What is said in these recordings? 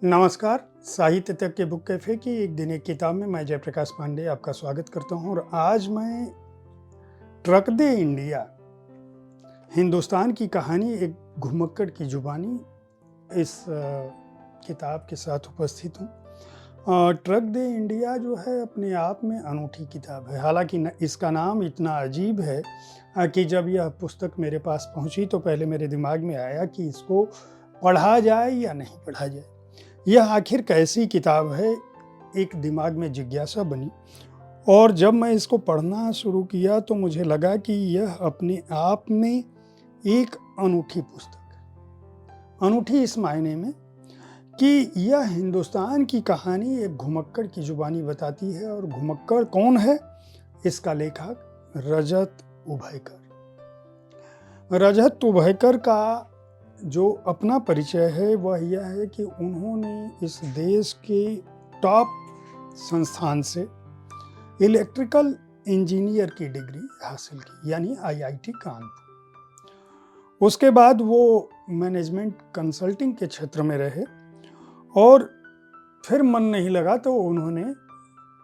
नमस्कार। साहित्य तक के बुक कैफ़े की एक दिन एक किताब में मैं जयप्रकाश पांडे आपका स्वागत करता हूं और आज मैं ट्रक दे इंडिया, हिंदुस्तान की कहानी एक घुमक्कड़ की जुबानी इस किताब के साथ उपस्थित हूं। ट्रक दे इंडिया जो है अपने आप में अनूठी किताब है। हालांकि इसका नाम इतना अजीब है कि जब यह पुस्तक मेरे पास पहुंची तो पहले मेरे दिमाग में आया कि इसको पढ़ा जाए या नहीं पढ़ा जाए। यह आखिर कैसी किताब है, एक दिमाग में जिज्ञासा बनी और जब मैं इसको पढ़ना शुरू किया तो मुझे लगा कि यह अपने आप में एक अनूठी पुस्तक। अनूठी इस मायने में कि यह हिंदुस्तान की कहानी एक घुमक्कड़ की जुबानी बताती है। और घुमक्कड़ कौन है? इसका लेखक रजत उभयकर। रजत उभयकर का जो अपना परिचय है वह यह है कि उन्होंने इस देश के टॉप संस्थान से इलेक्ट्रिकल इंजीनियर की डिग्री हासिल की, यानी आईआईटी कानपुर। उसके बाद वो मैनेजमेंट कंसल्टिंग के क्षेत्र में रहे और फिर मन नहीं लगा तो उन्होंने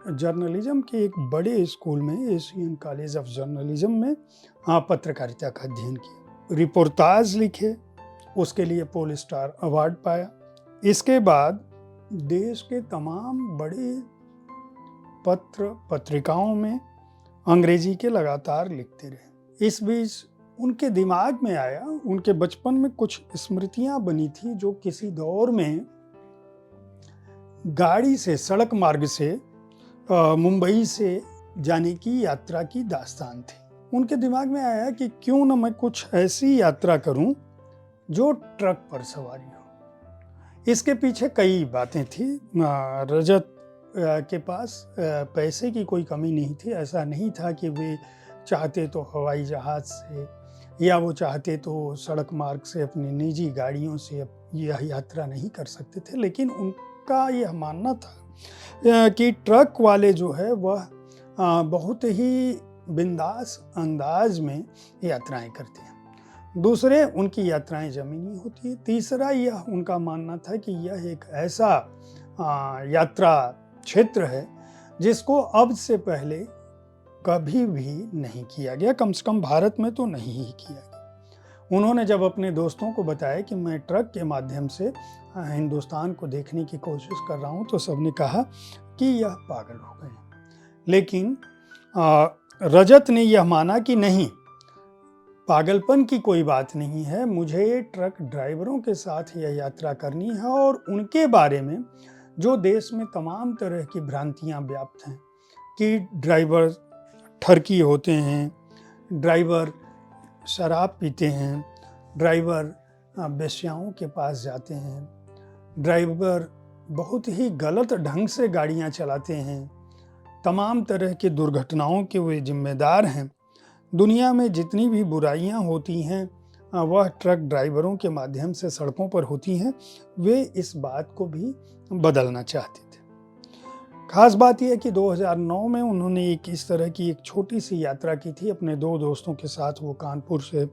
जर्नलिज्म के एक बड़े स्कूल में, एशियन कॉलेज ऑफ जर्नलिज्म में पत्रकारिता का अध्ययन किया, रिपोर्टाज लिखे, उसके लिए पोल स्टार अवार्ड पाया। इसके बाद देश के तमाम बड़े पत्र पत्रिकाओं में अंग्रेजी के लगातार लिखते रहे। इस बीच उनके दिमाग में आया, उनके बचपन में कुछ स्मृतियां बनी थी जो किसी दौर में गाड़ी से, सड़क मार्ग से मुंबई से जाने की यात्रा की दास्तान थी। उनके दिमाग में आया कि क्यों न मैं कुछ ऐसी यात्रा करूं जो ट्रक पर सवारी हो। इसके पीछे कई बातें थी। रजत के पास पैसे की कोई कमी नहीं थी। ऐसा नहीं था कि वे चाहते तो हवाई जहाज से या वो चाहते तो सड़क मार्ग से अपनी निजी गाड़ियों से यह यात्रा नहीं कर सकते थे, लेकिन उनका यह मानना था कि ट्रक वाले जो है वह बहुत ही बिंदास अंदाज में यात्राएं करते हैं। दूसरे, उनकी यात्राएं ज़मीनी होती है। तीसरा, यह उनका मानना था कि यह एक ऐसा यात्रा क्षेत्र है जिसको अब से पहले कभी भी नहीं किया गया, कम से कम भारत में तो नहीं ही किया गया। उन्होंने जब अपने दोस्तों को बताया कि मैं ट्रक के माध्यम से हिंदुस्तान को देखने की कोशिश कर रहा हूँ तो सबने कहा कि यह पागल हो गए। लेकिन रजत ने यह माना कि नहीं, पागलपन की कोई बात नहीं है, मुझे ट्रक ड्राइवरों के साथ यह यात्रा करनी है और उनके बारे में जो देश में तमाम तरह की भ्रांतियां व्याप्त हैं कि ड्राइवर ठरकी होते हैं, ड्राइवर शराब पीते हैं, ड्राइवर वेश्याओं के पास जाते हैं, ड्राइवर बहुत ही गलत ढंग से गाड़ियां चलाते हैं, तमाम तरह की दुर्घटनाओं के वे जिम्मेदार हैं। दुनिया में जितनी भी बुराइयां होती हैं वह ट्रक ड्राइवरों के माध्यम से सड़कों पर होती हैं। वे इस बात को भी बदलना चाहते थे। खास बात यह है कि 2009 में उन्होंने इस तरह की एक छोटी सी यात्रा की थी अपने दो दोस्तों के साथ। वो कानपुर से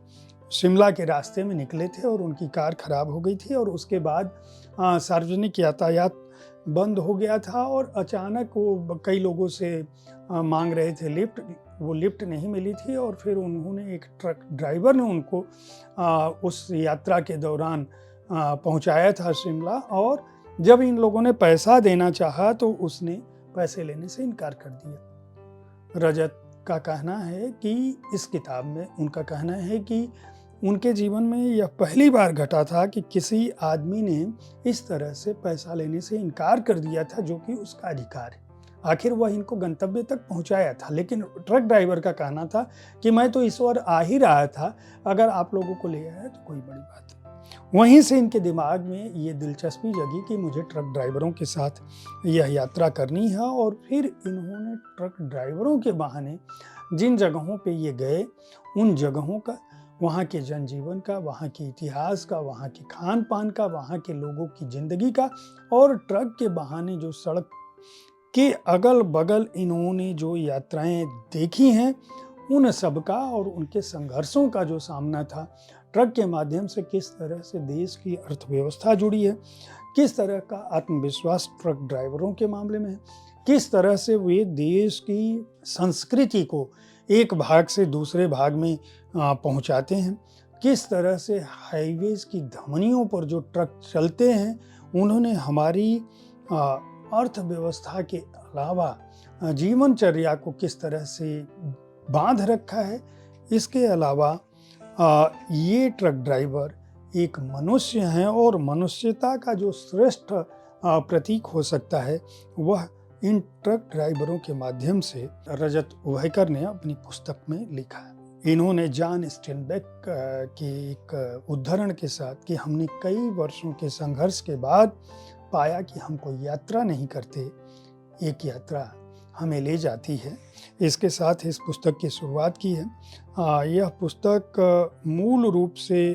शिमला के रास्ते में निकले थे और उनकी कार खराब हो गई थी और उसके बाद सार्वजनिक यातायात बंद हो गया था और अचानक वो कई लोगों से मांग रहे थे लिफ्ट, वो लिफ्ट नहीं मिली थी और फिर उन्होंने, एक ट्रक ड्राइवर ने उनको उस यात्रा के दौरान पहुंचाया था शिमला। और जब इन लोगों ने पैसा देना चाहा तो उसने पैसे लेने से इनकार कर दिया। रजत का कहना है कि इस किताब में उनका कहना है कि उनके जीवन में यह पहली बार घटा था कि किसी आदमी ने इस तरह से पैसा लेने से इनकार कर दिया था, जो कि उसका अधिकार है। आखिर वह इनको गंतव्य तक पहुंचाया था, लेकिन ट्रक ड्राइवर का कहना था कि मैं तो इस ओर आ ही रहा था, अगर आप लोगों को ले आया तो कोई बड़ी बात नहीं। वहीं से इनके दिमाग में ये दिलचस्पी जगी कि मुझे ट्रक ड्राइवरों के साथ यह यात्रा करनी है। और फिर इन्होंने ट्रक ड्राइवरों के बहाने जिन जगहों पे ये गए, उन जगहों का, वहाँ के जनजीवन का, वहाँ के इतिहास का, वहाँ के खान पान का, वहाँ के लोगों की ज़िंदगी का, और ट्रक के बहाने जो सड़क के अगल बगल इन्होंने जो यात्राएं देखी हैं उन सब का और उनके संघर्षों का जो सामना था, ट्रक के माध्यम से किस तरह से देश की अर्थव्यवस्था जुड़ी है, किस तरह का आत्मविश्वास ट्रक ड्राइवरों के मामले में है, किस तरह से वे देश की संस्कृति को एक भाग से दूसरे भाग में पहुंचाते हैं, किस तरह से हाईवेज की धमनियों पर जो ट्रक चलते हैं उन्होंने हमारी अर्थव्यवस्था के अलावा जीवनचर्या को किस तरह से बांध रखा है। इसके अलावा ये ट्रक ड्राइवर एक मनुष्य हैं और मनुष्यता का जो श्रेष्ठ प्रतीक हो सकता है वह इन ट्रक ड्राइवरों के माध्यम से रजत उभयकर ने अपनी पुस्तक में लिखा है। इन्होंने जॉन स्टेनबेक के एक उद्धरण के साथ कि हमने कई वर्षों के संघर्ष के बाद पाया कि हम कोई यात्रा नहीं करते, एक यात्रा हमें ले जाती है। इसके साथ इस पुस्तक की शुरुआत की है। यह पुस्तक मूल रूप से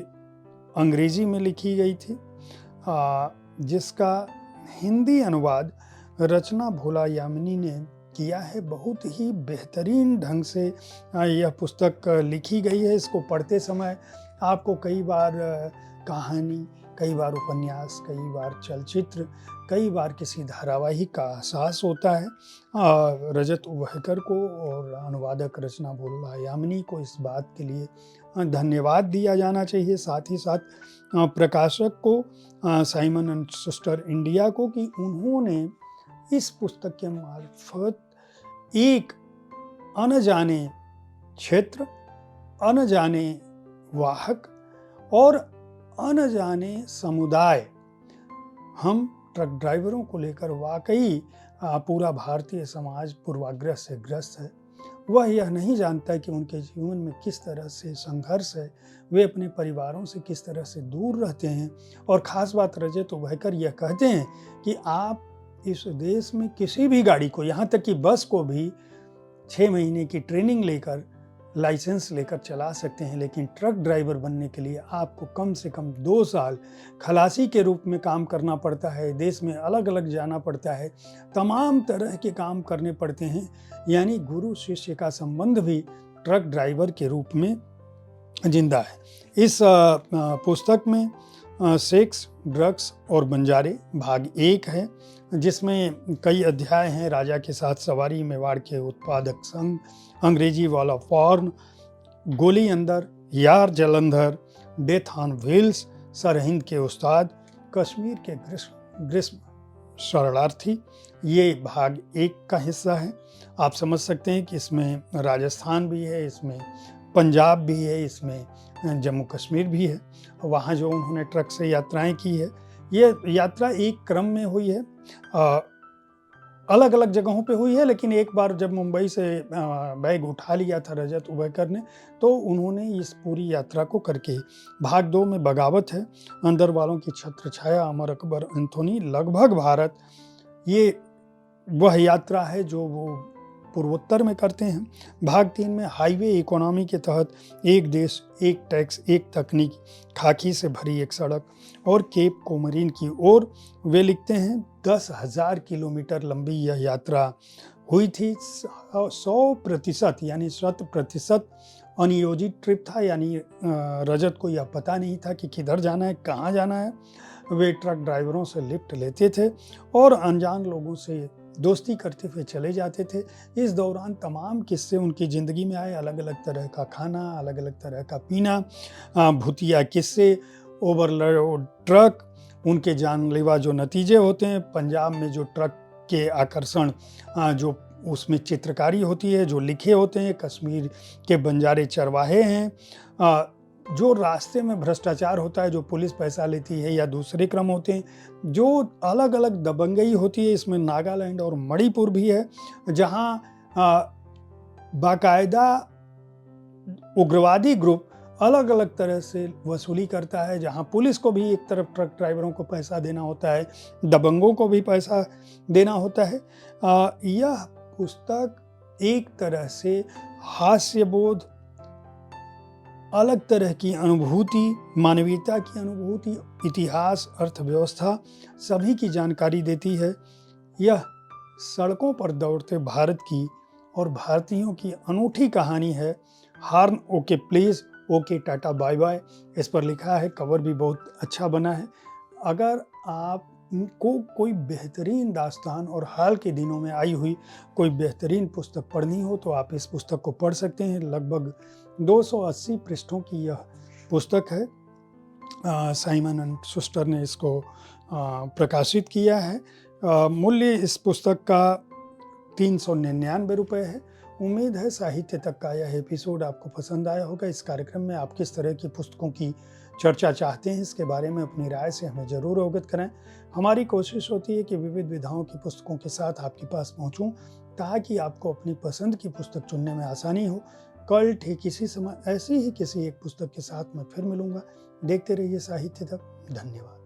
अंग्रेजी में लिखी गई थी, जिसका हिंदी अनुवाद रचना भोला यामिनी ने किया है। बहुत ही बेहतरीन ढंग से यह पुस्तक लिखी गई है। इसको पढ़ते समय आपको कई बार कहानी, कई बार उपन्यास, कई बार चलचित्र, कई बार किसी धारावाहिक का एहसास होता है। रजत उभयकर को और अनुवादक रचना भोला यामिनी को इस बात के लिए धन्यवाद दिया जाना चाहिए। साथ ही साथ प्रकाशक को, साइमन एंड सिस्टर इंडिया को, कि उन्होंने इस पुस्तक के मार्फत एक अनजाने क्षेत्र, अनजाने वाहक और अनजाने समुदाय, हम ट्रक ड्राइवरों को लेकर वाकई पूरा भारतीय समाज पूर्वाग्रह से ग्रस्त है। वह यह नहीं जानता कि उनके जीवन में किस तरह से संघर्ष है, वे अपने परिवारों से किस तरह से दूर रहते हैं। और ख़ास बात रजत उभयकर यह कहते हैं कि आप इस देश में किसी भी गाड़ी को, यहाँ तक कि बस को भी 6 महीने की ट्रेनिंग लेकर, लाइसेंस लेकर चला सकते हैं, लेकिन ट्रक ड्राइवर बनने के लिए आपको कम से कम 2 साल खलासी के रूप में काम करना पड़ता है। देश में अलग अलग जाना पड़ता है, तमाम तरह के काम करने पड़ते हैं। यानी गुरु शिष्य का संबंध भी ट्रक ड्राइवर के रूप में जिंदा है। इस पुस्तक में सेक्स, ड्रग्स और बंजारे भाग 1 है, जिसमें कई अध्याय हैं। राजा के साथ सवारी, मेवाड़ के उत्पादक संघ, अंग्रेजी वाला फॉर्न, गोली अंदर, यार Jalandhar, death on wheels, Sirhind के उस्ताद, कश्मीर के ग्रीष्म शरणार्थी, ये भाग 1 का हिस्सा है। आप समझ सकते हैं कि इसमें राजस्थान भी है, इसमें पंजाब भी है, इसमें जम्मू कश्मीर भी है, वहाँ जो उन्होंने ट्रक से यात्राएं की है। ये यात्रा एक क्रम में हुई है, अलग अलग जगहों पे हुई है, लेकिन एक बार जब मुंबई से बैग उठा लिया था रजत उभयकर ने, तो उन्होंने इस पूरी यात्रा को करके, भाग 2 में बगावत है, अंदर वालों की छत्र छाया, अमर अकबर एंथोनी, लगभग भारत, ये वह यात्रा है जो वो पूर्वोत्तर में करते हैं। भाग 3 में हाईवे इकोनॉमी के तहत एक देश, एक टैक्स, एक तकनीक, खाकी से भरी एक सड़क और केप कोमरीन की ओर वे लिखते हैं 10,000 किलोमीटर लंबी यह यात्रा हुई थी। 100% यानी 100% अनियोजित ट्रिप था। यानी रजत को यह पता नहीं था कि किधर जाना है, कहाँ जाना है। वे ट्रक ड्राइवरों से लिफ्ट लेते थे और अनजान लोगों से दोस्ती करते हुए चले जाते थे। इस दौरान तमाम किस्से उनकी ज़िंदगी में आए, अलग अलग तरह का खाना, अलग अलग तरह का पीना, भूतिया किस्से, ओवरलोड ट्रक, उनके जानलेवा जो नतीजे होते हैं। पंजाब में जो ट्रक के आकर्षण, जो उसमें चित्रकारी होती है, जो लिखे होते हैं। कश्मीर के बंजारे चरवाहे हैं। जो रास्ते में भ्रष्टाचार होता है, जो पुलिस पैसा लेती है, या दूसरे क्रम होते हैं, जो अलग अलग दबंगई होती है। इसमें नागालैंड और मणिपुर भी है, जहां बाकायदा उग्रवादी ग्रुप अलग अलग तरह से वसूली करता है, जहां पुलिस को भी एक तरफ ट्रक ड्राइवरों को पैसा देना होता है, दबंगों को भी पैसा देना होता है। यह पुस्तक एक तरह से हास्यबोध, अलग तरह की अनुभूति, मानवीयता की अनुभूति, इतिहास, अर्थव्यवस्था, सभी की जानकारी देती है। यह सड़कों पर दौड़ते भारत की और भारतीयों की अनूठी कहानी है। Horn okay please, okay Tata bye bye, इस पर लिखा है। कवर भी बहुत अच्छा बना है। अगर आप को कोई बेहतरीन दास्तान और हाल के दिनों में आई हुई कोई बेहतरीन पुस्तक पढ़नी हो तो आप इस पुस्तक को पढ़ सकते हैं। लगभग 280 पृष्ठों की यह पुस्तक है। साइमन एंड शुस्टर ने इसको प्रकाशित किया है। मूल्य इस पुस्तक का 399 रुपये है। उम्मीद है साहित्य तक का यह एपिसोड आपको पसंद आया होगा। इस कार्यक्रम में आप किस तरह की पुस्तकों की चर्चा चाहते हैं, इसके बारे में अपनी राय से हमें ज़रूर अवगत कराएं। हमारी कोशिश होती है कि विविध विधाओं की पुस्तकों के साथ आपके पास पहुंचूं, ताकि आपको अपनी पसंद की पुस्तक चुनने में आसानी हो। कल ठीक इसी समय ऐसी ही किसी एक पुस्तक के साथ मैं फिर मिलूंगा। देखते रहिए साहित्य तक। धन्यवाद।